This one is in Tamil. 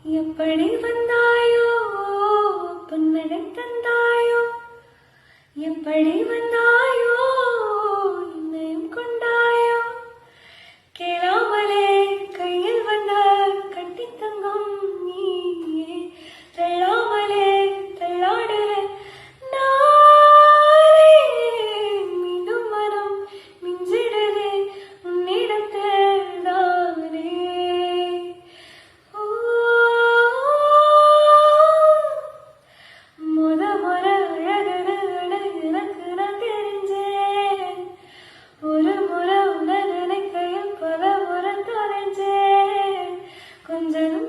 எப்படி வந்தாயோ புன்னகை தந்தாயோ எப்படி வந்தாயோ என்னையும் கொண்டாயோ கேளாமலே கையில் வந்த கட்டி தங்கம் நீயே தள்ளாமலே தள்ளாடுற நாரே மீண்டும் மனம் மிஞ்சிடுதே உன்னிடத்தில் தானே முத அழகுட எனக்கு நான் தெரிஞ்சேன் ஒரு முறை உன்னை நினைக்கையில் பல முறை தொலைஞ்சேன் கொஞ்சம்